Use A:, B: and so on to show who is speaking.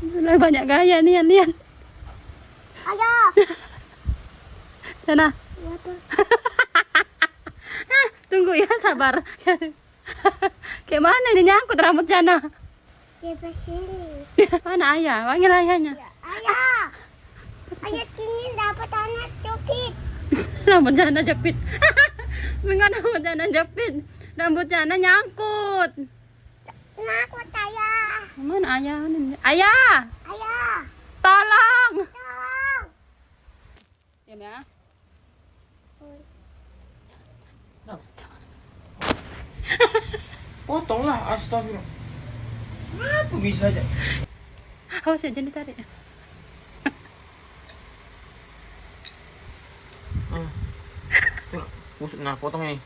A: Sudah banyak gaya nih, Lian.
B: Ayo.
A: Sana.
B: Iya tuh.
A: Tunggu ya, sabar. Kayak mana ini nyangkut rambut Jana?
B: Di sini.
A: Mana ayah? Panggil ayahnya.
B: Ya, ayah. Ayah sini dapat anak cupit.
A: Rambut Jana jepit. Enggak, rambut Jana jepit. Rambut Jana nyangkut.
B: Ngakut ayah.
A: Mana ayah? Ayah,
B: Ayah.
A: tolong.
B: Tolong.
A: Ya.
C: Potonglah, astagfirullah. Apa bisa aja?
A: Awas ya, jangan ditarik.
C: Nah, potong ini.